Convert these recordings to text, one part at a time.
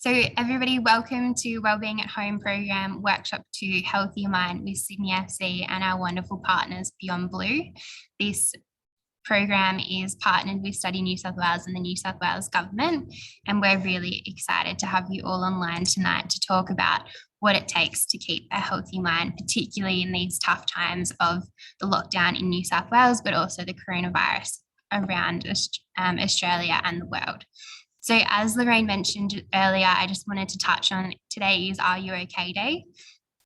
So everybody, welcome to Wellbeing at Home program workshop to Healthy Your Mind with Sydney FC and our wonderful partners Beyond Blue. This program is partnered with Study New South Wales and the New South Wales government, and we're really excited to have you all online tonight to talk about what it takes to keep a healthy mind, particularly in these tough times of the lockdown in New South Wales, but also the coronavirus around Australia and the world. So as Lorraine mentioned earlier, I just wanted to touch on today is Are You OK Day?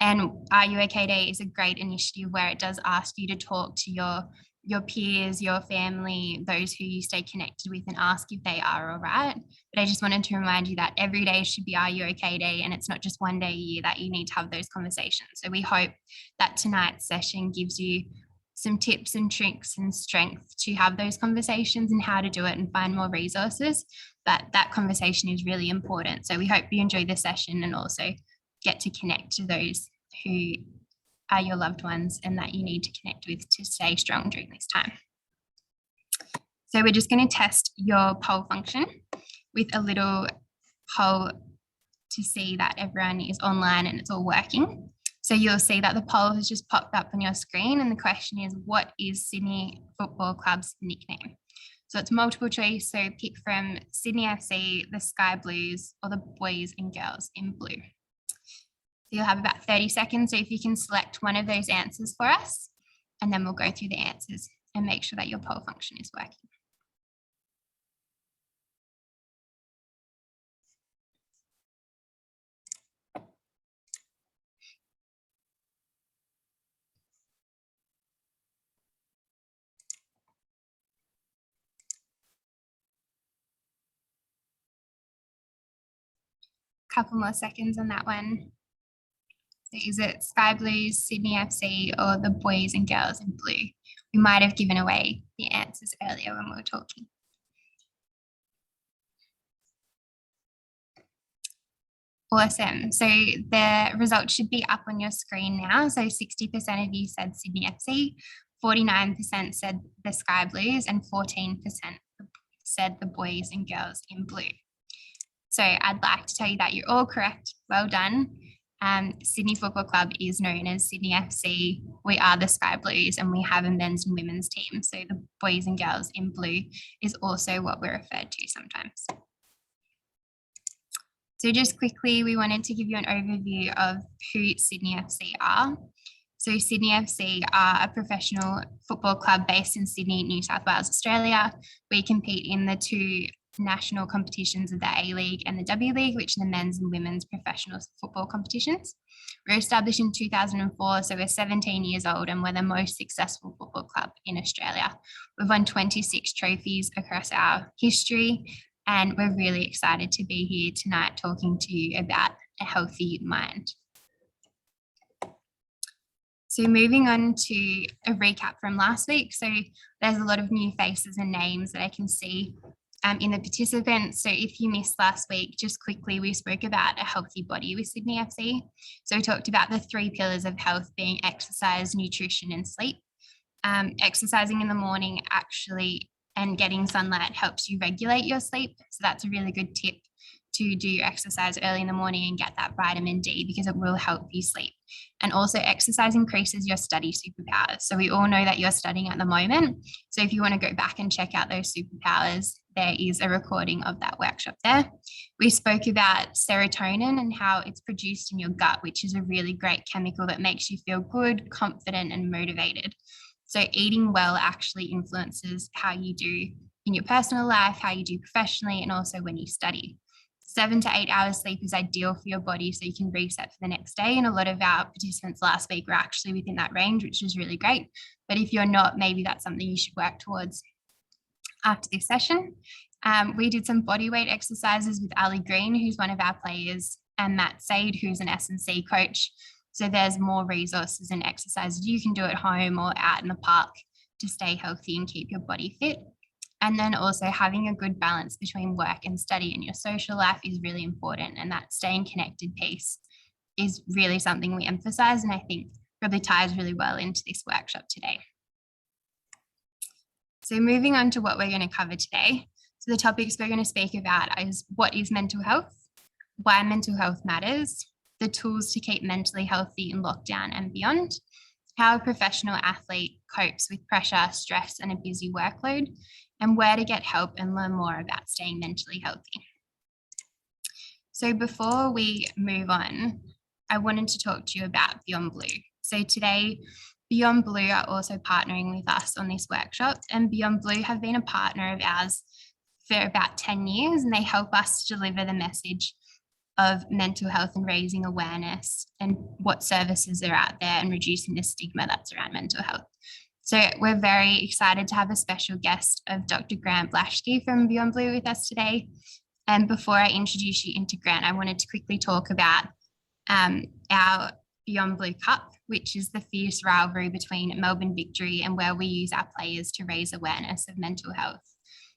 And Are You OK Day is a great initiative where it does ask you to talk to your peers, your family, those who you stay connected with, and ask if they are all right. But I just wanted to remind you that every day should be Are You OK Day, and it's not just one day a year that you need to have those conversations. So we hope that tonight's session gives you some tips and tricks and strength to have those conversations and how to do it and find more resources. But that conversation is really important. So we hope you enjoy the session and also get to connect to those who are your loved ones and that you need to connect with to stay strong during this time. So we're just going to test your poll function with a little poll to see that everyone is online and it's all working. So you'll see that the poll has just popped up on your screen, and the question is, what is Sydney Football Club's nickname? So it's multiple choice, so pick from Sydney FC, the Sky Blues, or the Boys and Girls in Blue. So you'll have about 30 seconds, so if you can select one of those answers for us, and then we'll go through the answers and make sure that your poll function is working. Couple more seconds on that one. So is it Sky Blues, Sydney FC, or the Boys and Girls in Blue? We might have given away the answers earlier when we were talking. Awesome. So the results should be up on your screen now. So 60% of you said Sydney FC, 49% said the Sky Blues, and 14% said the Boys and Girls in Blue. So I'd like to tell you that you're all correct. Well done. Sydney Football Club is known as Sydney FC. We are the Sky Blues, and we have a men's and women's team. So the Boys and Girls in Blue is also what we're referred to sometimes. So just quickly, we wanted to give you an overview of who Sydney FC are. So Sydney FC are a professional football club based in Sydney, New South Wales, Australia. We compete in the two national competitions of the A-League and the W-League, which are the men's and women's professional football competitions. We were established in 2004, so we're 17 years old, and we're the most successful football club in Australia. We've won 26 trophies across our history, and we're really excited to be here tonight talking to you about a healthy mind. So moving on to a recap from last week. So there's a lot of new faces and names that I can see in the participants. So if you missed last week, just quickly, we spoke about a healthy body with Sydney FC. So we talked about the 3 pillars of health being exercise, nutrition, and sleep. Exercising in the morning actually and getting sunlight helps you regulate your sleep. So that's a really good tip to do your exercise early in the morning and get that vitamin D, because it will help you sleep. And also exercise increases your study superpowers. So we all know that you're studying at the moment. So if you want to go back and check out those superpowers, there is a recording of that workshop there. We spoke about serotonin and how it's produced in your gut, which is a really great chemical that makes you feel good, confident, and motivated. So eating well actually influences how you do in your personal life, how you do professionally, and also when you study. 7 to 8 hours sleep is ideal for your body so you can reset for the next day. And a lot of our participants last week were actually within that range, which is really great. But if you're not, maybe that's something you should work towards after this session. We did some bodyweight exercises with Ali Green, who's one of our players, and Matt Said, who's an S&C coach. So there's more resources and exercises you can do at home or out in the park to stay healthy and keep your body fit. And then also having a good balance between work and study and your social life is really important. And that staying connected piece is really something we emphasize, and I think probably ties really well into this workshop today. So moving on to what we're going to cover today. So the topics we're going to speak about is what is mental health, why mental health matters, the tools to keep mentally healthy in lockdown and beyond, how a professional athlete copes with pressure, stress, and a busy workload, and where to get help and learn more about staying mentally healthy. So before we move on, I wanted to talk to you about Beyond Blue. So today, Beyond Blue are also partnering with us on this workshop, and Beyond Blue have been a partner of ours for about 10 years, and they help us to deliver the message of mental health and raising awareness and what services are out there and reducing the stigma that's around mental health. So we're very excited to have a special guest of Dr. Grant Blashki from Beyond Blue with us today. And before I introduce you into Grant, I wanted to quickly talk about our Beyond Blue Cup, which is the fierce rivalry between Melbourne Victory and where we use our players to raise awareness of mental health.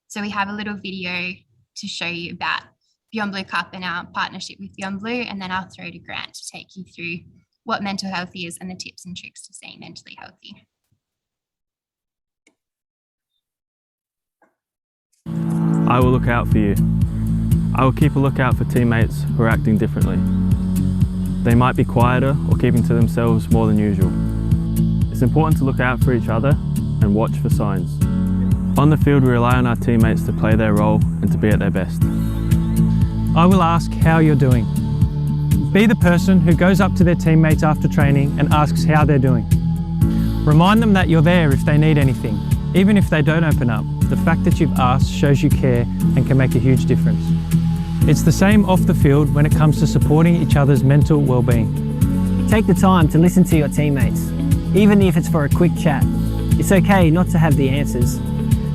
So we have a little video to show you about Beyond Blue Cup and our partnership with Beyond Blue, and then I'll throw to Grant to take you through what mental health is and the tips and tricks to staying mentally healthy. I will look out for you. I will keep a lookout for teammates who are acting differently. They might be quieter or keeping to themselves more than usual. It's important to look out for each other and watch for signs. On the field, we rely on our teammates to play their role and to be at their best. I will ask how you're doing. Be the person who goes up to their teammates after training and asks how they're doing. Remind them that you're there if they need anything. Even if they don't open up, the fact that you've asked shows you care and can make a huge difference. It's the same off the field when it comes to supporting each other's mental well-being. Take the time to listen to your teammates, even if it's for a quick chat. It's okay not to have the answers,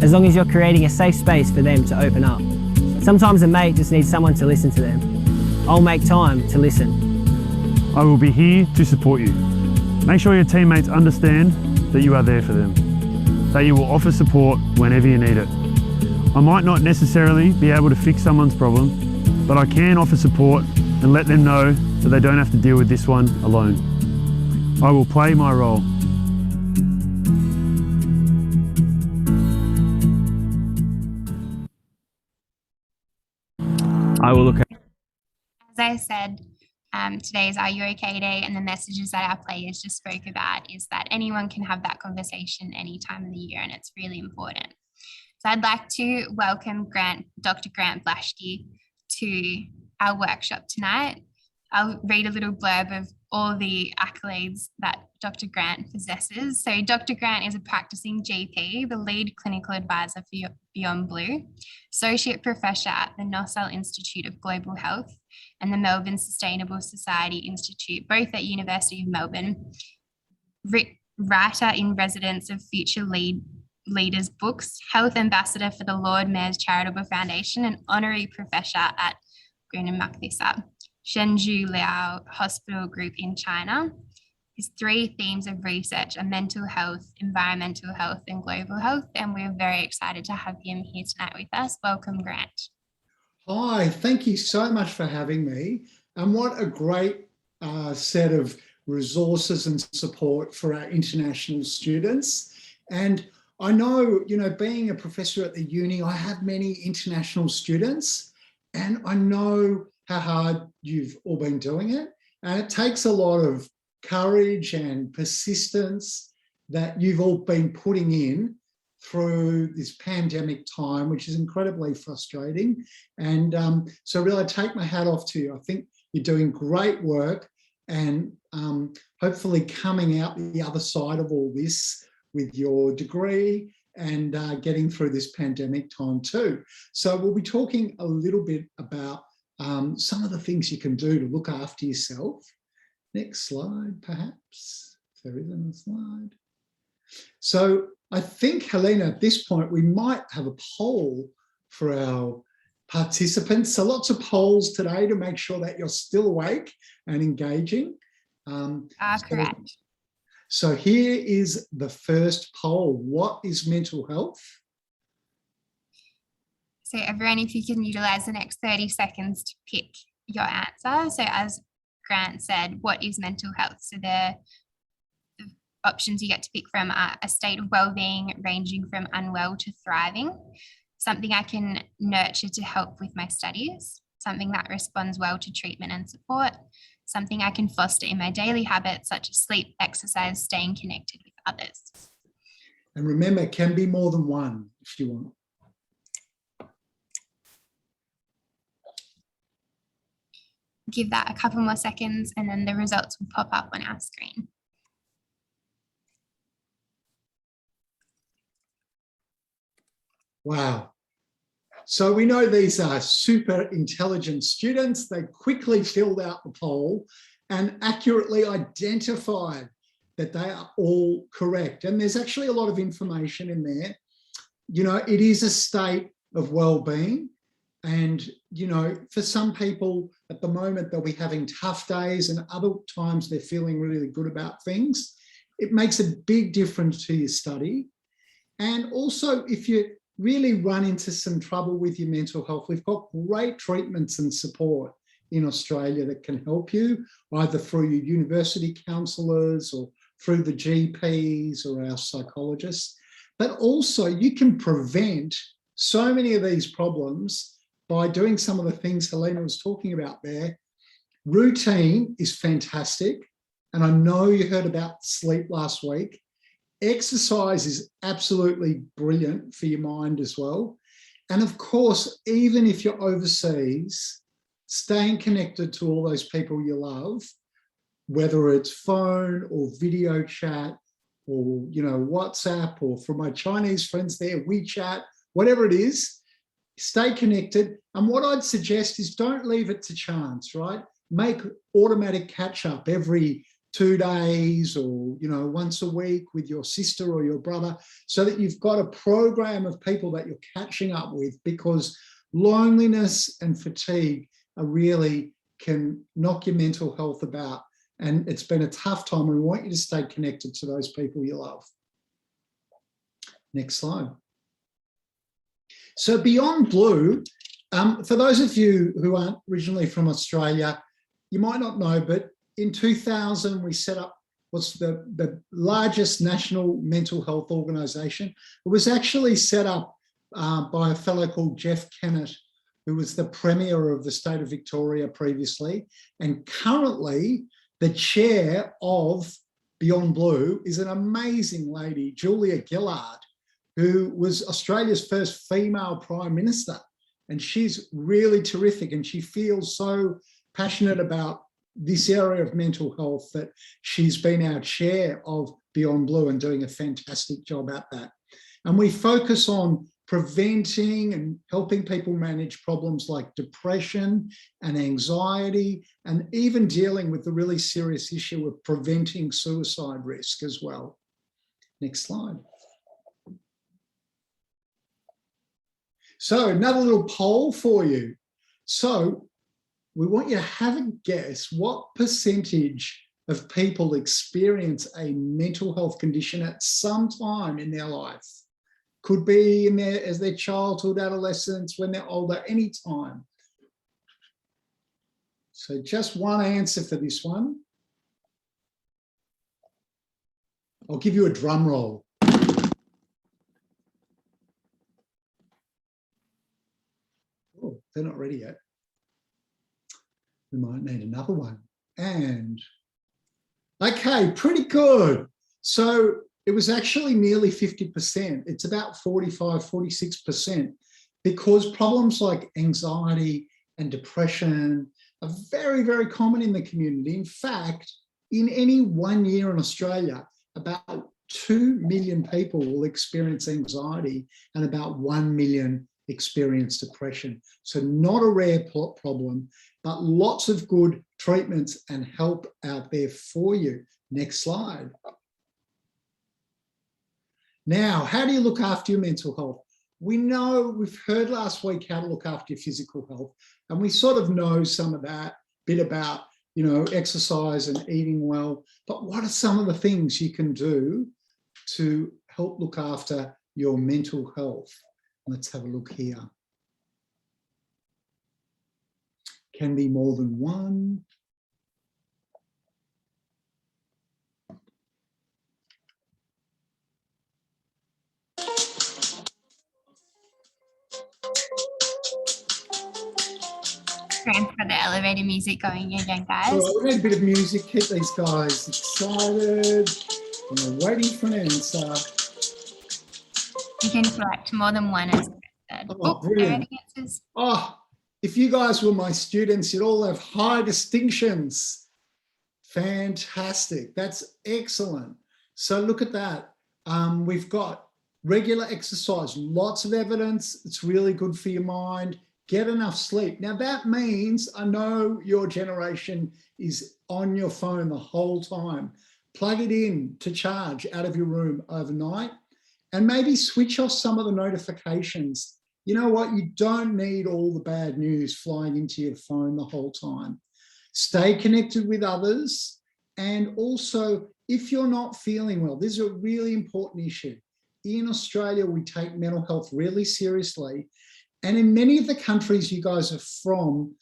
as long as you're creating a safe space for them to open up. Sometimes a mate just needs someone to listen to them. I'll make time to listen. I will be here to support you. Make sure your teammates understand that you are there for them, that you will offer support whenever you need it. I might not necessarily be able to fix someone's problem, but I can offer support and let them know that they don't have to deal with this one alone. I will play my role. I will look out. As I said, today is Are You OK Day, and the messages that our players just spoke about is that anyone can have that conversation any time of the year, and it's really important. So I'd like to welcome Dr. Grant Blashki to our workshop tonight. I'll read a little blurb of all the accolades that Dr. Grant possesses. So Dr. Grant is a practicing GP, the lead clinical advisor for Beyond Blue, associate professor at the Nossal Institute of Global Health and the Melbourne Sustainable Society Institute, both at University of Melbourne, writer in residence of Future Leaders books, health ambassador for the Lord Mayor's Charitable Foundation, and honorary professor at Shenzhou Liao Hospital Group in China. His three themes of research are mental health, environmental health, and global health, and we're very excited to have him here tonight with us. Welcome, Grant. Hi, thank you so much for having me. And what a great set of resources and support for our international students. And I know, being a professor at the uni, I have many international students, and I know how hard you've all been doing it. And it takes a lot of courage and persistence that you've all been putting in through this pandemic time, which is incredibly frustrating. And so really, I take my hat off to you. I think you're doing great work, and hopefully coming out the other side of all this with your degree and getting through this pandemic time too. So we'll be talking a little bit about some of the things you can do to look after yourself. Next slide, perhaps, if there isn't a slide. So I think, Helena, at this point, we might have a poll for our participants. So lots of polls today to make sure that you're still awake and engaging. Correct. So here is the first poll. What is mental health? So everyone, if you can utilise the next 30 seconds to pick your answer. So as Grant said, what is mental health? So the options you get to pick from are a state of well-being ranging from unwell to thriving, something I can nurture to help with my studies, something that responds well to treatment and support, something I can foster in my daily habits, such as sleep, exercise, staying connected with others. And remember, it can be more than one if you want. Give that a couple more seconds and then the results will pop up on our screen. Wow. So we know these are super intelligent students. They quickly filled out the poll and accurately identified that they are all correct. And there's actually a lot of information in there. You know, it is a state of well-being. And, you know, for some people at the moment, they'll be having tough days and other times they're feeling really good about things. It makes a big difference to your study. And also, if you really run into some trouble with your mental health, we've got great treatments and support in Australia that can help you, either through your university counsellors or through the GPs or our psychologists. But also, you can prevent so many of these problems by doing some of the things Helena was talking about there. Routine is fantastic. And I know you heard about sleep last week. Exercise is absolutely brilliant for your mind as well. And of course, even if you're overseas, staying connected to all those people you love, whether it's phone or video chat or, you know, WhatsApp, or for my Chinese friends there, WeChat, whatever it is, stay connected. And what I'd suggest is don't leave it to chance, right? Make automatic catch up every 2 days or, you know, once a week with your sister or your brother, so that you've got a program of people that you're catching up with, because loneliness and fatigue are really can knock your mental health about. And it's been a tough time. We want you to stay connected to those people you love. Next slide. So Beyond Blue, for those of you who aren't originally from Australia, you might not know, but in 2000, we set up what's the largest national mental health organisation. It was actually set up by a fellow called Jeff Kennett, who was the Premier of the state of Victoria previously. And currently, the chair of Beyond Blue is an amazing lady, Julia Gillard, who was Australia's first female Prime Minister. And she's really terrific, and she feels so passionate about this area of mental health that she's been our chair of Beyond Blue and doing a fantastic job at that. And we focus on preventing and helping people manage problems like depression and anxiety, and even dealing with the really serious issue of preventing suicide risk as well. Next slide. So another little poll for you. So we want you to have a guess what percentage of people experience a mental health condition at some time in their life. Could be in as their childhood, adolescence, when they're older, any time. So just one answer for this one. I'll give you a drum roll. Oh, they're not ready yet. We might need another one. And okay, pretty good. So it was actually nearly 50%. It's about 45, 46%, because problems like anxiety and depression are very, very common in the community. In fact, in any 1 year in Australia, about 2 million people will experience anxiety and about 1 million experience depression. So not a rare problem, but lots of good treatments and help out there for you. Next slide. Now, how do you look after your mental health? We know, we've heard last week how to look after your physical health, and we sort of know some of that, bit about, you know, exercise and eating well, but what are some of the things you can do to help look after your mental health? Let's have a look here. Can be more than one. Grant's got the elevator music going again, guys. All right, we need a bit of music, keep these guys excited. And they're waiting for an answer. You can select more than one, as Grant said. Oh, brilliant. Answers. Oh, if you guys were my students, you'd all have high distinctions. Fantastic. That's excellent. So look at that. We've got regular exercise, lots of evidence. It's really good for your mind. Get enough sleep. Now that means, I know your generation is on your phone the whole time. Plug it in to charge out of your room overnight and maybe switch off some of the notifications. You know what? You don't need all the bad news flying into your phone the whole time. Stay connected with others. And also, if you're not feeling well, this is a really important issue. In Australia, we take mental health really seriously. And in many of the countries you guys are from,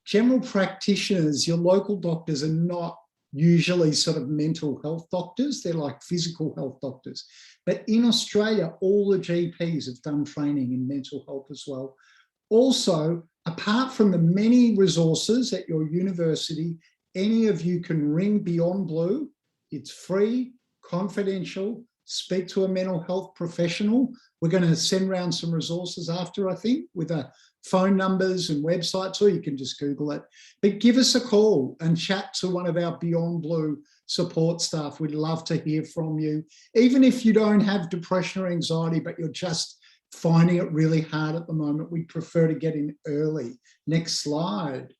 general practitioners, your local doctors are not usually sort of mental health doctors. They're like physical health doctors. But in Australia, all the GPs have done training in mental health as well. Also, apart from the many resources at your university, any of you can ring Beyond Blue. It's free, confidential. Speak to a mental health professional. We're going to send around some resources after, I think, with phone numbers and websites, or you can just Google it. But give us a call and chat to one of our Beyond Blue support staff. We'd love to hear from you. Even if you don't have depression or anxiety, but you're just finding it really hard at the moment, we prefer to get in early. Next slide.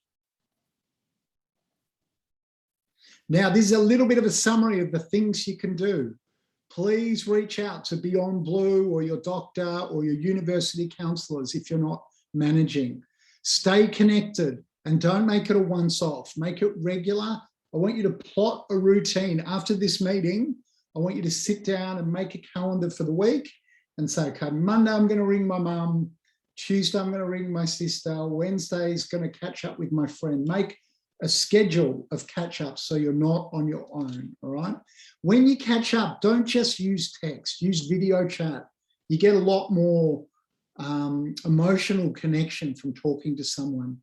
Now, this is a little bit of a summary of the things you can do. Please reach out to Beyond Blue or your doctor or your university counsellors if you're not managing. Stay connected and don't make it a once-off. Make it regular. I want you to plot a routine. After this meeting, I want you to sit down and make a calendar for the week and say, okay, Monday I'm going to ring my mum, Tuesday I'm going to ring my sister, Wednesday is going to catch up with my friend. Make a schedule of catch-ups so you're not on your own, all right? When you catch up, don't just use text, use video chat. You get a lot more emotional connection from talking to someone.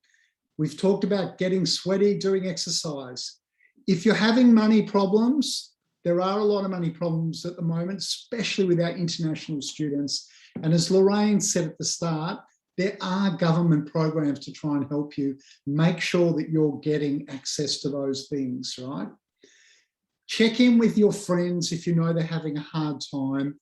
We've talked about getting sweaty during exercise. If you're having money problems, there are a lot of money problems at the moment, especially with our international students. And as Lorraine said at the start, there are government programs to try and help you. Make sure that you're getting access to those things, right? Check in with your friends if you know they're having a hard time.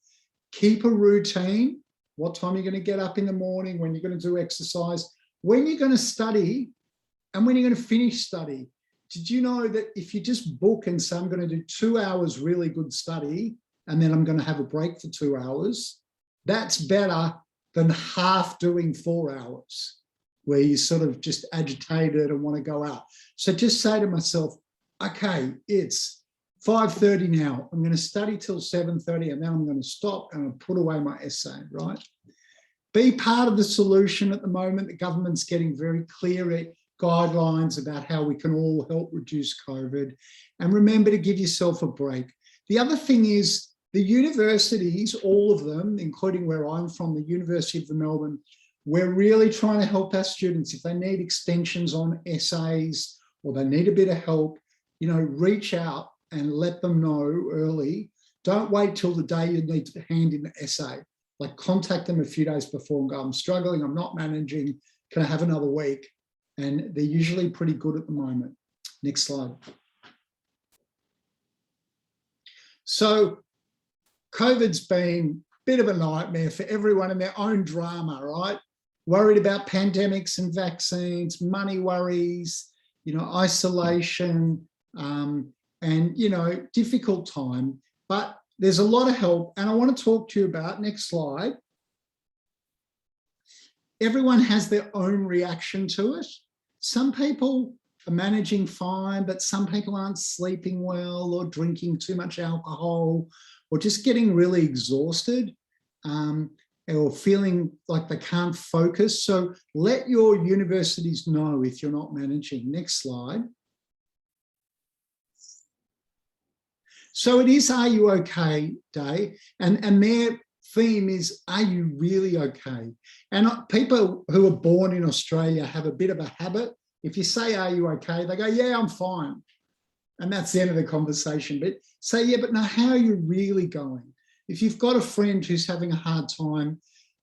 Keep a routine. What time you're going to get up in the morning, when you're going to do exercise, when you're going to study, and when you're going to finish study. Did you know that if you just book and say, I'm going to do 2 hours really good study, and then I'm going to have a break for 2 hours, that's better than half doing 4 hours, where you're sort of just agitated and want to go out. So just say to myself, okay, it's 5:30 now. I'm going to study till 7:30, and then I'm going to stop and I'll put away my essay, right? Be part of the solution at the moment. The government's getting very clear guidelines about how we can all help reduce COVID. And remember to give yourself a break. The other thing is, the universities, all of them, including where I'm from, the University of Melbourne, we're really trying to help our students. If they need extensions on essays or they need a bit of help, you know, reach out and let them know early. Don't wait till the day you need to hand in the essay. Like, contact them a few days before and go, I'm struggling, I'm not managing, can I have another week? And they're usually pretty good at the moment. Next slide. So COVID's been a bit of a nightmare for everyone in their own drama, right? Worried about pandemics and vaccines, money worries, you know, isolation, and, you know, difficult time. But there's a lot of help. And I want to talk to you about, next slide. Everyone has their own reaction to it. Some people are managing fine, but some people aren't sleeping well or drinking too much alcohol or just getting really exhausted or feeling like they can't focus. So let your universities know if you're not managing. Next slide. So it is Are You Okay Day, and their theme is, are you really okay? And people who are born in Australia have a bit of a habit If you say, are you okay? They go, yeah, I'm fine. And that's the end of the conversation. But say, yeah, but now how are you really going? If you've got a friend who's having a hard time,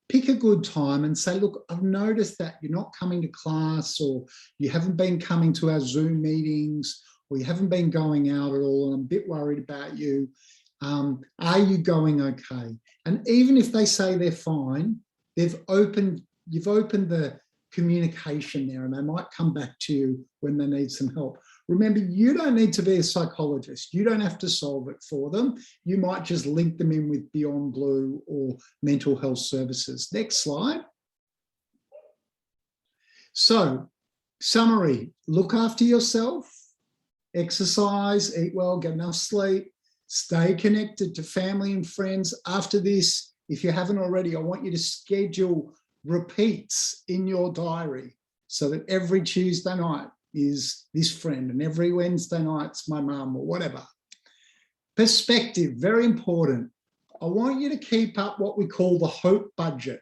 pick a good time and say, look, I've noticed that you're not coming to class, or you haven't been coming to our Zoom meetings, or you haven't been going out at all, and I'm a bit worried about you. Are you going okay? And even if they say they're fine, you've opened the communication there, and they might come back to you when they need some help. Remember, you don't need to be a psychologist. You don't have to solve it for them. You might just link them in with Beyond Blue or mental health services. Next slide. So, summary, look after yourself, exercise, eat well, get enough sleep, stay connected to family and friends. After this, if you haven't already, I want you to schedule repeats in your diary so that every Tuesday night is this friend and every Wednesday night's my mum or whatever. Perspective, very important. I want you to keep up what we call the hope budget.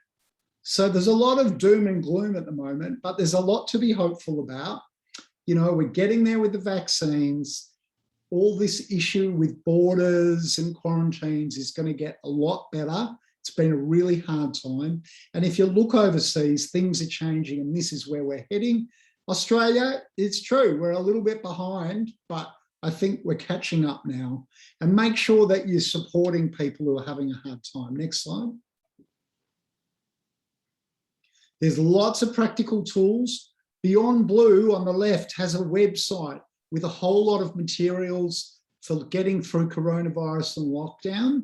So there's a lot of doom and gloom at the moment, but there's a lot to be hopeful about. You know, we're getting there with the vaccines. All this issue with borders and quarantines is going to get a lot better. It's been a really hard time. And if you look overseas, things are changing, and this is where we're heading. Australia, it's true, we're a little bit behind, but I think we're catching up now. And make sure that you're supporting people who are having a hard time. Next slide. There's lots of practical tools. Beyond Blue on the left has a website with a whole lot of materials for getting through coronavirus and lockdown.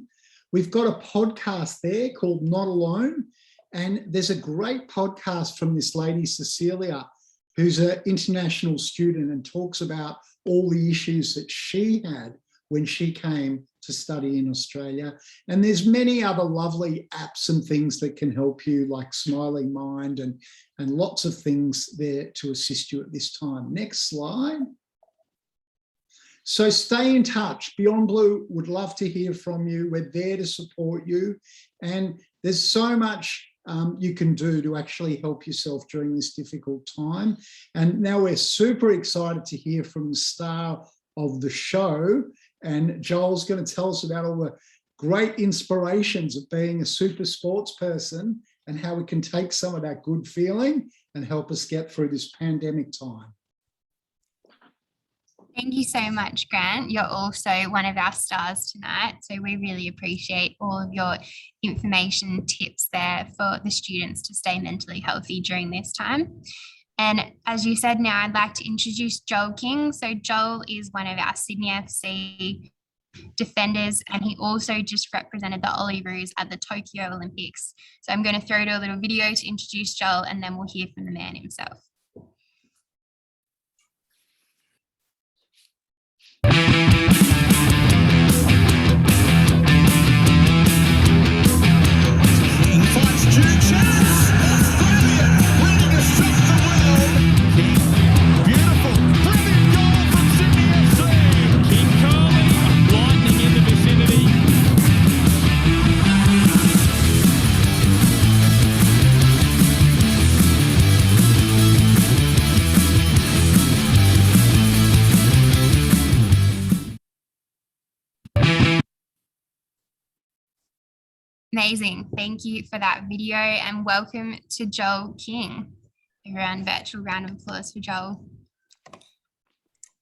We've got a podcast there called Not Alone. And there's a great podcast from this lady, Cecilia, who's an international student and talks about all the issues that she had when she came to study in Australia. And there's many other lovely apps and things that can help you, like Smiling Mind, and lots of things there to assist you at this time. Next slide. So stay in touch. Beyond Blue would love to hear from you. We're there to support you. And there's so much you can do to actually help yourself during this difficult time. And now we're super excited to hear from the star of the show. And Joel's going to tell us about all the great inspirations of being a super sports person and how we can take some of that good feeling and help us get through this pandemic time. Thank you so much, Grant. You're also one of our stars tonight. So we really appreciate all of your information, tips there for the students to stay mentally healthy during this time. And as you said, now I'd like to introduce Joel King. So Joel is one of our Sydney FC defenders, and he also just represented the Olyroos at the Tokyo Olympics. So I'm going to throw to a little video to introduce Joel, and then we'll hear from the man himself. Amazing. Thank you for that video, and welcome to Joel King. Everyone, virtual round of applause for Joel.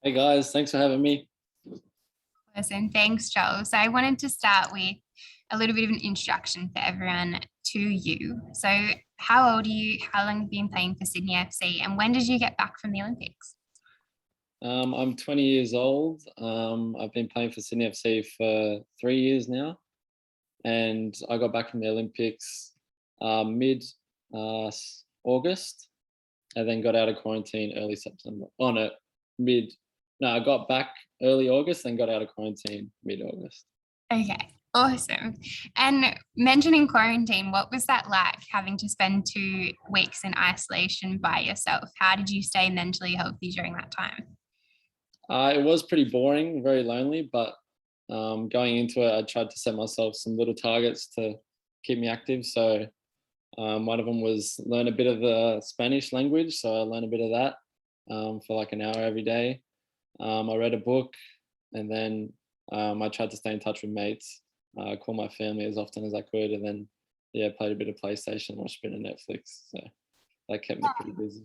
Hey guys, thanks for having me. Awesome. Thanks, Joel. So I wanted to start with a little bit of an introduction for everyone to you. So how old are you? How long have you been playing for Sydney FC? And when did you get back from the Olympics? I'm 20 years old. I've been playing for Sydney FC for 3 years now. And I got back from the Olympics mid-August, and then got out of quarantine early September. I got back early August, then got out of quarantine mid-August. Okay, awesome. And mentioning quarantine, what was that like, having to spend 2 weeks in isolation by yourself? How did you stay mentally healthy during that time? It was pretty boring, very lonely, but going into it, I tried to set myself some little targets to keep me active. So one of them was learn a bit of the Spanish language. So I learned a bit of that. for like an hour every day. I read a book, and then I tried to stay in touch with mates, call my family as often as I could, and then played a bit of PlayStation, watched a bit of Netflix. So that kept me pretty busy.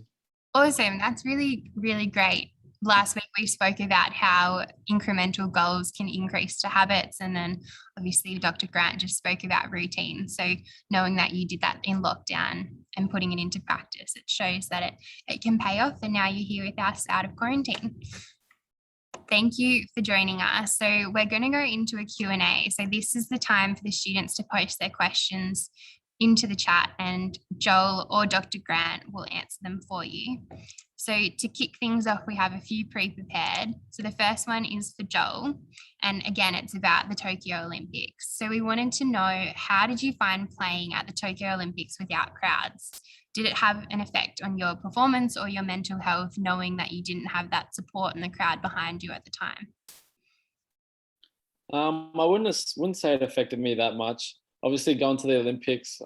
Awesome. That's really, really great. Last week we spoke about how incremental goals can increase to habits, and then obviously Dr. Grant just spoke about routine. So knowing that you did that in lockdown and putting it into practice, it shows that it can pay off, and now you're here with us out of quarantine. Thank you for joining us. So we're going to go into a Q&A. So this is the time for the students to post their questions into the chat, and Joel or Dr. Grant will answer them for you. So to kick things off, we have a few pre-prepared. So the first one is for Joel. And again, it's about the Tokyo Olympics. So we wanted to know, how did you find playing at the Tokyo Olympics without crowds? Did it have an effect on your performance or your mental health, knowing that you didn't have that support and the crowd behind you at the time? I wouldn't say it affected me that much. Obviously, going to the Olympics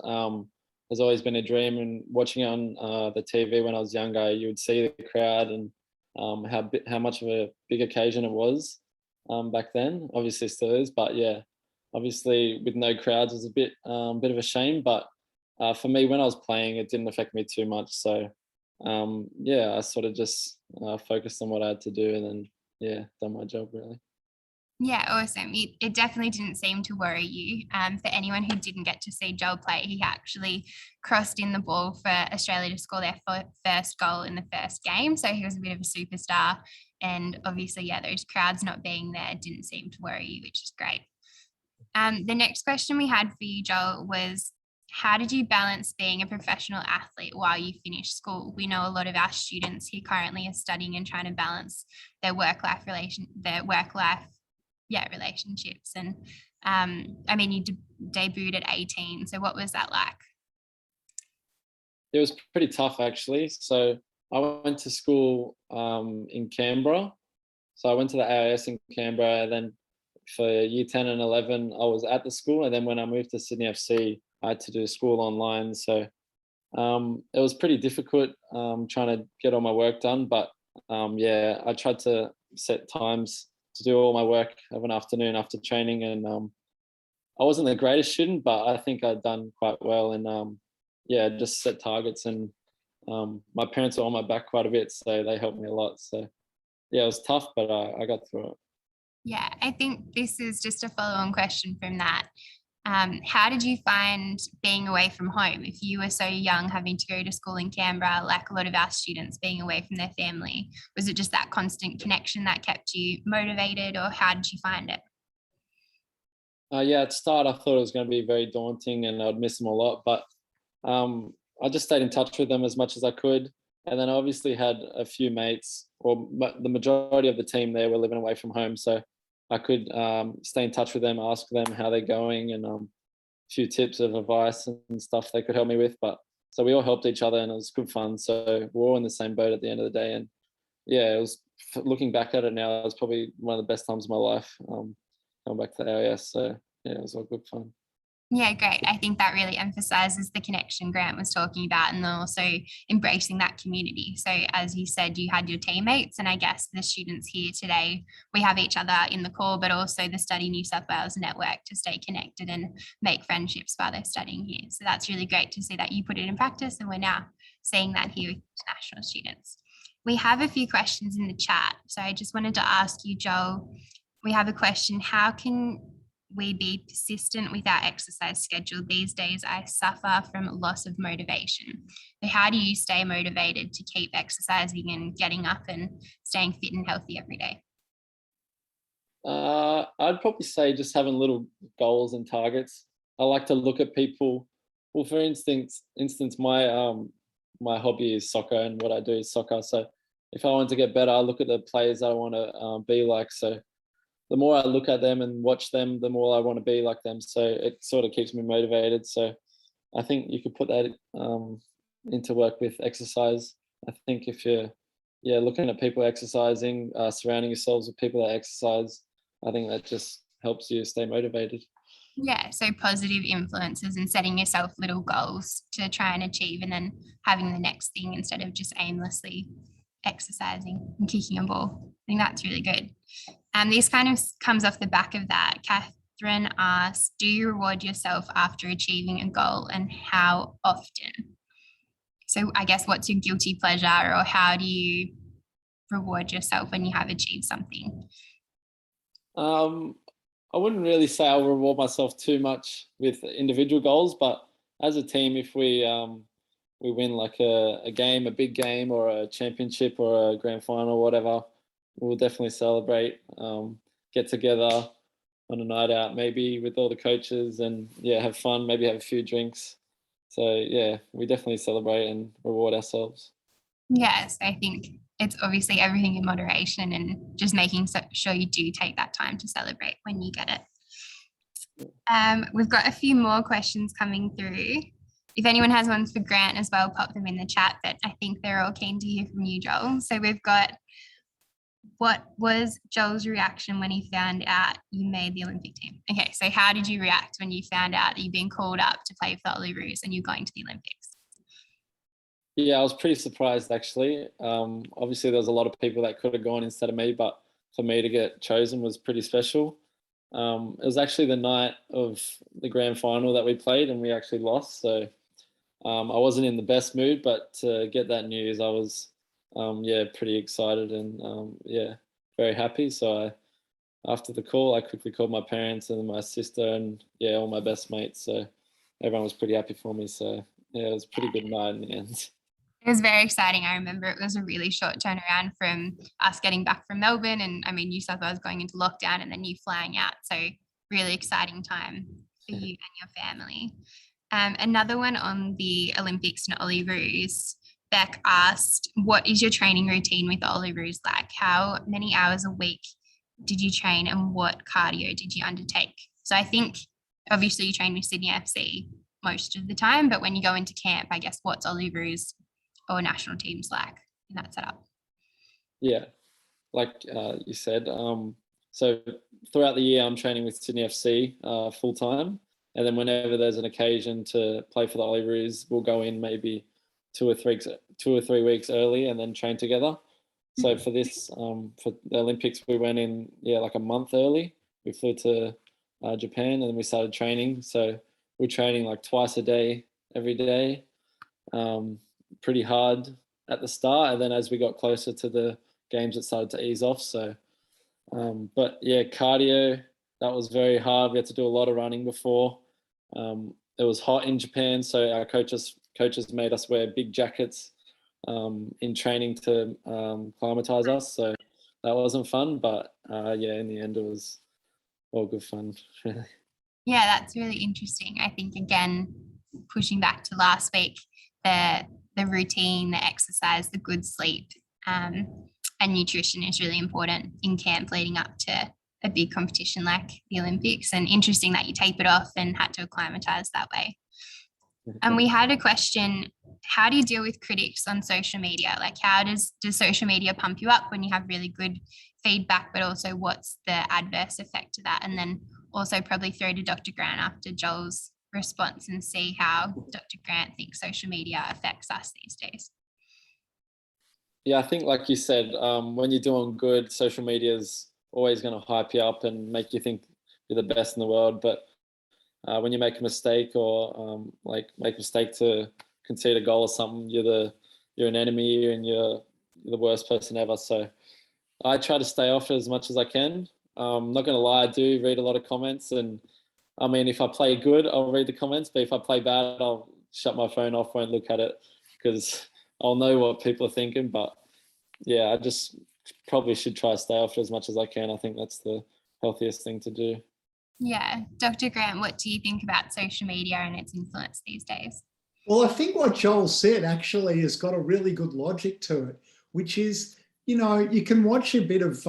has always been a dream, and watching it on the TV when I was younger, you would see the crowd and how much of a big occasion it was back then. Obviously, it still is, but yeah, obviously with no crowds, it was a bit of a shame. But for me, when I was playing, it didn't affect me too much. So I sort of just focused on what I had to do, and then done my job really. Yeah, awesome. It definitely didn't seem to worry you. For anyone who didn't get to see Joel play, he actually crossed in the ball for Australia to score their first goal in the first game. So he was a bit of a superstar. And obviously, those crowds not being there didn't seem to worry you, which is great. The next question we had for you, Joel, was, how did you balance being a professional athlete while you finished school? We know a lot of our students who currently are studying and trying to balance their work-life relationships. And you debuted at 18. So what was that like? It was pretty tough, actually. So I went to school in Canberra. So I went to the AIS in Canberra, and then for year 10 and 11, I was at the school. And then when I moved to Sydney FC, I had to do school online. So it was pretty difficult trying to get all my work done. But I tried to set times to do all my work of an afternoon after training, and I wasn't the greatest student, but I think I'd done quite well, and just set targets, and my parents were on my back quite a bit, so they helped me a lot. So it was tough, but I got through it. Yeah, I think this is just a follow-on question from that. How did you find being away from home? If you were so young, having to go to school in Canberra, like a lot of our students being away from their family, was it just that constant connection that kept you motivated, or how did you find it? At the start, I thought it was going to be very daunting and I'd miss them a lot, but I just stayed in touch with them as much as I could. And then I obviously had a few mates, or the majority of the team there were living away from home. So I could stay in touch with them, ask them how they're going, and a few tips of advice and stuff they could help me with. But so we all helped each other, and it was good fun. So we're all in the same boat at the end of the day. And it was, looking back at it now, it was probably one of the best times of my life, going back to the AIS. So it was all good fun. Yeah, great. I think that really emphasizes the connection Grant was talking about, and also embracing that community. So as you said, you had your teammates, and I guess the students here today, we have each other in the call, but also the Study New South Wales network to stay connected and make friendships while they're studying here. So that's really great to see that you put it in practice, and we're now seeing that here with international students. We have a few questions in the chat. So I just wanted to ask you, Joel, we have a question: how can we be persistent with our exercise schedule? These days I suffer from loss of motivation. So how do you stay motivated to keep exercising and getting up and staying fit and healthy every day? I'd probably say just having little goals and targets. I like to look at people. Well, for instance, my hobby is soccer, and what I do is soccer. So if I want to get better, I look at the players I want to be like. So the more I look at them and watch them, the more I want to be like them. So it sort of keeps me motivated. So I think you could put that into work with exercise. I think if you're looking at people exercising, surrounding yourselves with people that exercise, I think that just helps you stay motivated. Yeah, so positive influences and setting yourself little goals to try and achieve, and then having the next thing instead of just aimlessly exercising and kicking a ball. I think that's really good. This kind of comes off the back of that. Catherine asks, do you reward yourself after achieving a goal, and how often? So I guess what's your guilty pleasure, or how do you reward yourself when you have achieved something? I wouldn't really say I'll reward myself too much with individual goals, but as a team, if we win like a game, a big game, or a championship, or a grand final, or whatever, we'll definitely celebrate. Get together on a night out, maybe with all the coaches, and yeah, have fun. Maybe have a few drinks. So yeah, we definitely celebrate and reward ourselves. Yes, I think it's obviously everything in moderation, and just making sure you do take that time to celebrate when you get it. We've got a few more questions coming through. If anyone has ones for Grant as well, pop them in the chat, but I think they're all keen to hear from you, Joel. So we've got, what was Joel's reaction when he found out you made the Olympic team? Okay, so how did you react when you found out that you've been called up to play for the Olyroos and you're going to the Olympics? Yeah, I was pretty surprised actually. Obviously, there was a lot of people that could have gone instead of me, but for me to get chosen was pretty special. It was actually the night of the grand final that we played, and we actually lost. So I wasn't in the best mood, but to get that news, I was pretty excited and very happy. So after the call, I quickly called my parents and my sister and all my best mates. So everyone was pretty happy for me. So yeah, it was a pretty good night in the end. It was very exciting. I remember it was a really short turnaround from us getting back from Melbourne, and I mean, New South Wales going into lockdown and then you flying out. So really exciting time for you and your family. Another one on the Olympics and Olyroos, Beck asked, what is your training routine with the Olyroos like? How many hours a week did you train, and what cardio did you undertake? So I think obviously you train with Sydney FC most of the time, but when you go into camp, I guess what's Olyroos or national teams like in that setup? Yeah, like you said, so throughout the year I'm training with Sydney FC full time, and then whenever there's an occasion to play for the Olyroos, we'll go in maybe 2 or 3 weeks early and then train together. So for this, for the Olympics, we went in like a month early. We flew to Japan, and then we started training. So we're training like twice a day, every day. Pretty hard at the start, and then as we got closer to the games, it started to ease off. So but yeah, cardio, that was very hard. We had to do a lot of running before. It was hot in Japan, so our coaches made us wear big jackets in training to climatize us. So that wasn't fun, but in the end it was all good fun, really. Yeah, that's really interesting. I think, again, pushing back to last week, the routine, the exercise, the good sleep, and nutrition is really important in camp leading up to a big competition like the Olympics. And interesting that you tape it off and had to acclimatise that way. And we had a question, how do you deal with critics on social media? Like, how does social media pump you up when you have really good feedback, but also what's the adverse effect to that? And then also probably throw to Dr. Grant after Joel's response and see how Dr. Grant thinks social media affects us these days. Yeah, I think like you said, when you're doing good, social media is always going to hype you up and make you think you're the best in the world. But when you make a mistake or make a mistake to concede a goal or something, you're an enemy and you're the worst person ever. So I try to stay off it as much as I can. I'm not going to lie, I do read a lot of comments, and I mean, if I play good, I'll read the comments, but if I play bad, I'll shut my phone off, won't look at it, because I'll know what people are thinking. But yeah, I just probably should try to stay off it as much as I can. I think that's the healthiest thing to do. Yeah. Dr. Grant, what do you think about social media and its influence these days? Well, I think what Joel said actually has got a really good logic to it, which is, you can watch a bit of,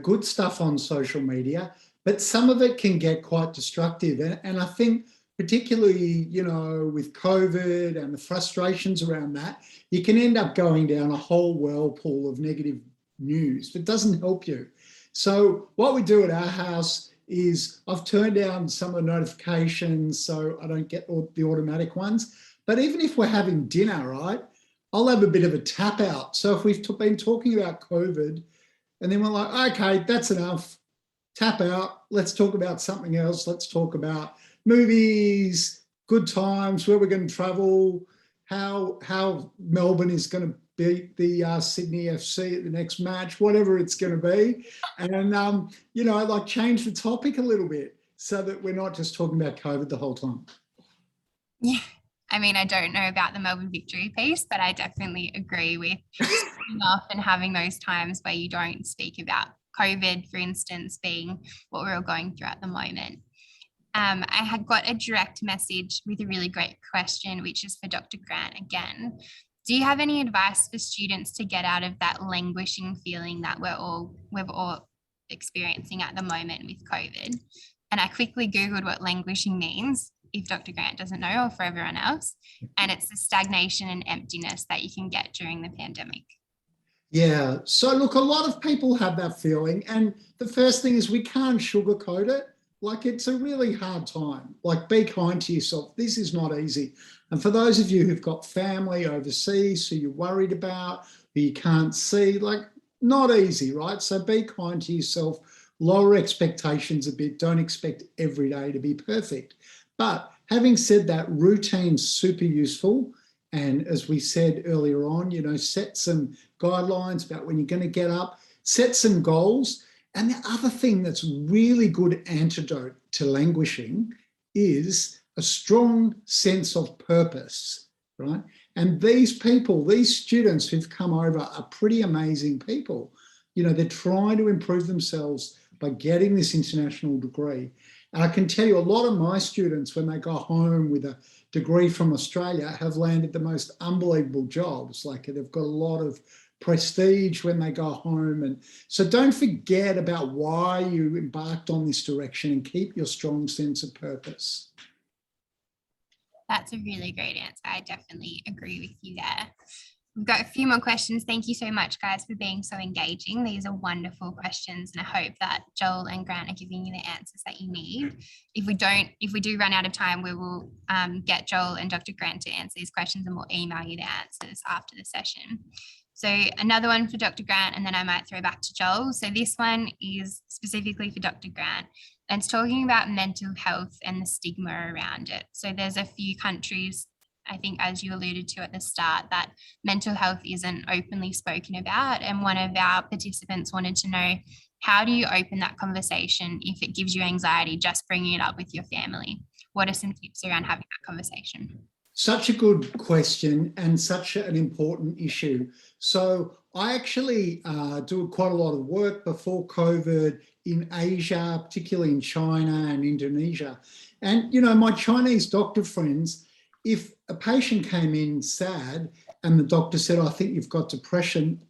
good stuff on social media, but some of it can get quite destructive. And I think particularly, with COVID and the frustrations around that, you can end up going down a whole whirlpool of negative news that doesn't help you. So what we do at our house is I've turned down some of the notifications so I don't get the automatic ones. But even if we're having dinner, right, I'll have a bit of a tap out. So if we've been talking about COVID and then we're like, okay, that's enough, tap out, let's talk about something else. Let's talk about movies, good times, where we're going to travel, how Melbourne is going to beat the Sydney FC at the next match, whatever it's going to be. And, you know, like change the topic a little bit so that we're not just talking about COVID the whole time. Yeah. I mean, I don't know about the Melbourne victory piece, but I definitely agree with stepping off and having those times where you don't speak about COVID, for instance, being what we're all going through at the moment. I had got a direct message with a really great question, which is for Dr. Grant again. Do you have any advice for students to get out of that languishing feeling that we're all experiencing at the moment with COVID? And I quickly Googled what languishing means, if Dr. Grant doesn't know, or for everyone else. And it's the stagnation and emptiness that you can get during the pandemic. Yeah. So look, a lot of people have that feeling. And the first thing is we can't sugarcoat it. Like, it's a really hard time. Like, be kind to yourself. This is not easy. And for those of you who've got family overseas who you're worried about, who you can't see, like, not easy, right? So be kind to yourself. Lower expectations a bit. Don't expect every day to be perfect. But having said that, routine's super useful. And as we said earlier on, you know, set some guidelines about when you're going to get up, set some goals. And the other thing that's really good antidote to languishing is a strong sense of purpose, right? And these people, these students who've come over are pretty amazing people. You know, they're trying to improve themselves by getting this international degree. And I can tell you a lot of my students, when they go home with a degree from Australia, have landed the most unbelievable jobs. Like, they've got a lot of prestige when they go home. And so don't forget about why you embarked on this direction and keep your strong sense of purpose. That's a really great answer. I definitely agree with you there. We've got a few more questions. Thank you so much, guys, for being so engaging. These are wonderful questions, and I hope that Joel and Grant are giving you the answers that you need. If we do run out of time, we will get Joel and Dr. Grant to answer these questions, and we'll email you the answers after the session. So another one for Dr. Grant, and then I might throw back to Joel. So this one is specifically for Dr. Grant, and it's talking about mental health and the stigma around it. So there's a few countries, I think, as you alluded to at the start, that mental health isn't openly spoken about. And one of our participants wanted to know, how do you open that conversation if it gives you anxiety just bringing it up with your family? What are some tips around having that conversation? Such a good question and such an important issue. So I actually do quite a lot of work before COVID in Asia, particularly in China and Indonesia. And, you know, my Chinese doctor friends, if a patient came in sad and the doctor said, I think you've got depression,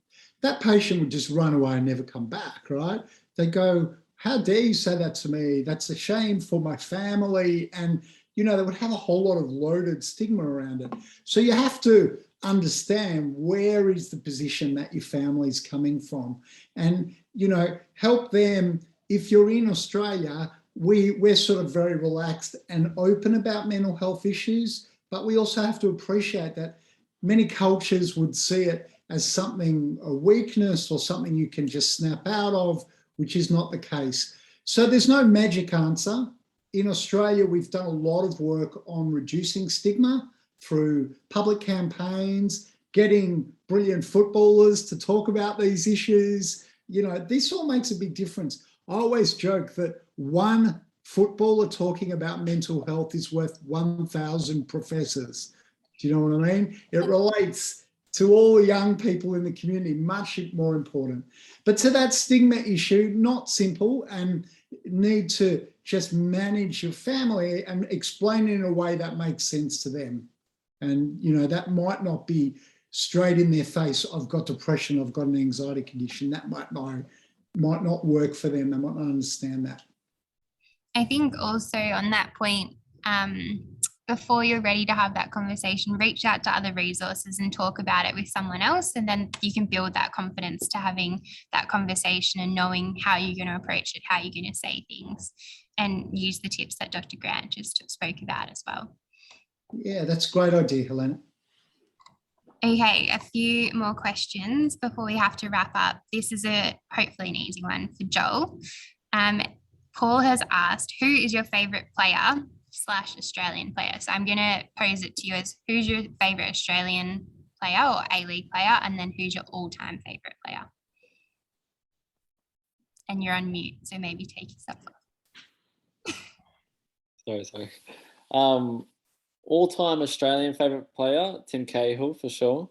that patient would just run away and never come back, right? They go, how dare you say that to me? That's a shame for my family. And, you know, they would have a whole lot of loaded stigma around it. So you have to understand, where is the position that your family's coming from, and, you know, help them. If you're in Australia, we're sort of very relaxed and open about mental health issues, but we also have to appreciate that many cultures would see it as something, a weakness or something you can just snap out of, which is not the case. So there's no magic answer. In Australia, we've done a lot of work on reducing stigma through public campaigns, getting brilliant footballers to talk about these issues. You know, this all makes a big difference. I always joke that one footballer talking about mental health is worth 1,000 professors. Do you know what I mean? It relates to all the young people in the community, much more important. But to that stigma issue, not simple, and need to just manage your family and explain it in a way that makes sense to them. And, you know, that might not be straight in their face, I've got depression, I've got an anxiety condition. That might not work for them. They might not understand that. I think also on that point, before you're ready to have that conversation, reach out to other resources and talk about it with someone else. And then you can build that confidence to having that conversation and knowing how you're going to approach it, how you're going to say things, and use the tips that Dr. Grant just spoke about as well. Yeah, that's a great idea, Helena. Okay, a few more questions before we have to wrap up. This is hopefully an easy one for Joel. Paul has asked, who is your favourite player / Australian player? So I'm going to pose it to you as, who's your favourite Australian player or A-League player, and then who's your all-time favourite player? And you're on mute, so maybe take yourself off. Sorry. All-time Australian favourite player, Tim Cahill for sure.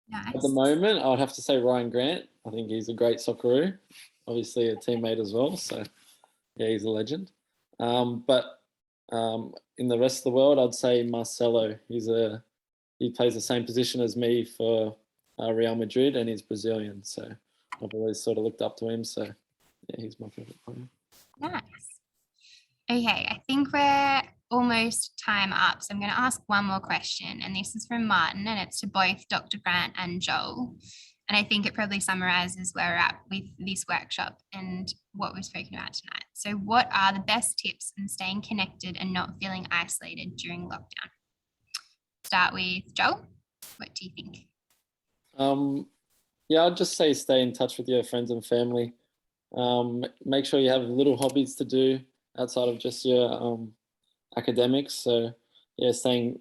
Nice. At the moment, I would have to say Ryan Grant. I think he's a great Socceroo. Obviously a teammate as well, so yeah, he's a legend. But in the rest of the world, I'd say Marcelo. He plays the same position as me for Real Madrid, and he's Brazilian, so I've always sort of looked up to him. So yeah, he's my favourite player. Nice. Okay, I think we're almost time up. So I'm going to ask one more question, and this is from Martin, and it's to both Dr. Grant and Joel. And I think it probably summarises where we're at with this workshop and what we've spoken about tonight. So what are the best tips in staying connected and not feeling isolated during lockdown? Start with Joel. What do you think? Yeah, I'd just say stay in touch with your friends and family. Make sure you have little hobbies to do outside of just your academics. So yeah, staying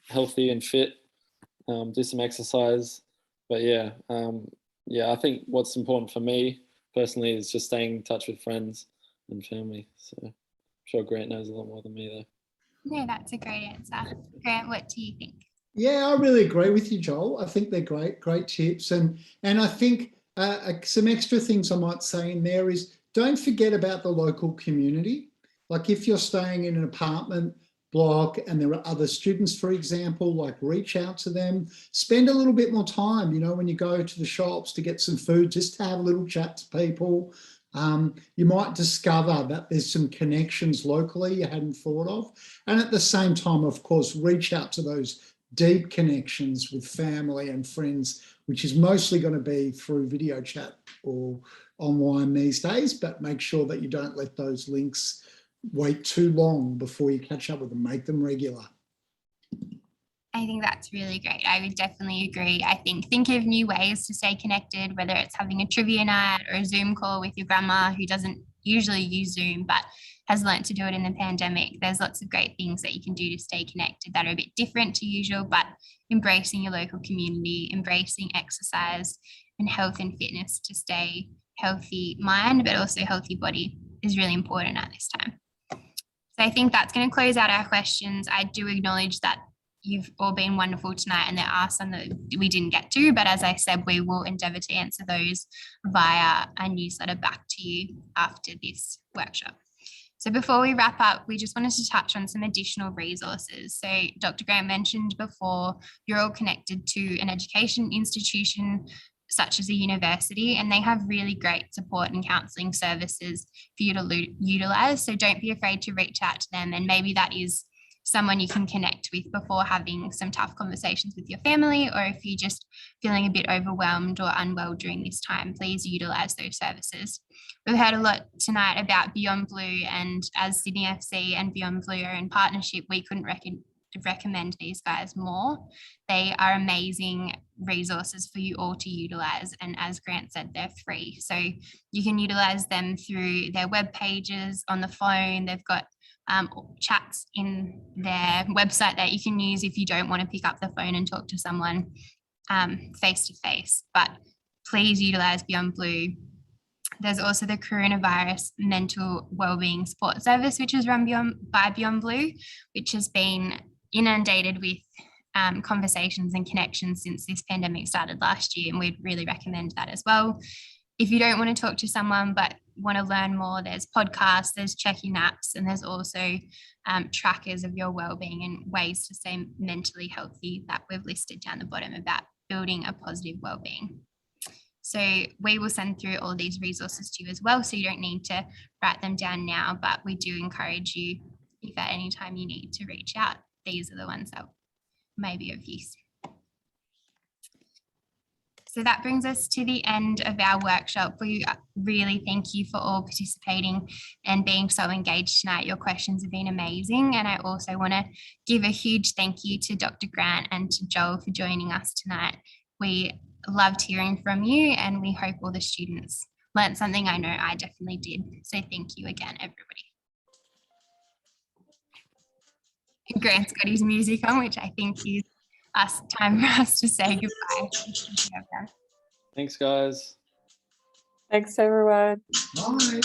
healthy and fit, do some exercise. But yeah, I think what's important for me personally is just staying in touch with friends and family. So I'm sure Grant knows a lot more than me though. No, that's a great answer. Grant, what do you think? Yeah, I really agree with you, Joel. I think they're great tips. And I think some extra things I might say in there is, don't forget about the local community. Like if you're staying in an apartment block and there are other students, for example, like reach out to them, spend a little bit more time, when you go to the shops to get some food, just to have a little chat to people. You might discover that there's some connections locally you hadn't thought of. And at the same time, of course, reach out to those deep connections with family and friends, which is mostly going to be through video chat or online these days, but make sure that you don't let those links wait too long before you catch up with them. Make them regular. I think that's really great. I would definitely agree. I think of new ways to stay connected, whether it's having a trivia night or a Zoom call with your grandma who doesn't usually use Zoom but has learnt to do it in the pandemic. There's lots of great things that you can do to stay connected that are a bit different to usual, but embracing your local community, embracing exercise and health and fitness to stay healthy mind, but also healthy body is really important at this time. So I think that's going to close out our questions. I do acknowledge that you've all been wonderful tonight, and there are some that we didn't get to, but as I said, we will endeavour to answer those via a newsletter back to you after this workshop. So before we wrap up, we just wanted to touch on some additional resources. So Dr. Grant mentioned before, you're all connected to an education institution such as a university, and they have really great support and counselling services for you to utilise. So don't be afraid to reach out to them, and maybe that is someone you can connect with before having some tough conversations with your family, or if you're just feeling a bit overwhelmed or unwell during this time, please utilise those services. We've heard a lot tonight about Beyond Blue, and as Sydney FC and Beyond Blue are in partnership, we couldn't recommend these guys more. They are amazing resources for you all to utilise, and as Grant said, they're free. So you can utilise them through their web pages, on the phone. They've got chats in their website that you can use if you don't want to pick up the phone and talk to someone face to face. But please utilise Beyond Blue. There's also the Coronavirus Mental Wellbeing Support Service, which is run by Beyond Blue, which has been inundated with conversations and connections since this pandemic started last year, and we'd really recommend that as well. If you don't want to talk to someone but want to learn more, there's podcasts, there's check-in apps, and there's also trackers of your wellbeing and ways to stay mentally healthy that we've listed down the bottom about building a positive wellbeing. So we will send through all these resources to you as well, so you don't need to write them down now, but we do encourage you, if at any time you need to reach out, these are the ones that may be of use. So that brings us to the end of our workshop. We really thank you for all participating and being so engaged tonight. Your questions have been amazing. And I also want to give a huge thank you to Dr. Grant and to Joel for joining us tonight. We loved hearing from you, and we hope all the students learned something. I know I definitely did. So thank you again, everybody. Grant's got his music on, which I think is time for us to say goodbye. Thanks, guys. Thanks, everyone. Bye.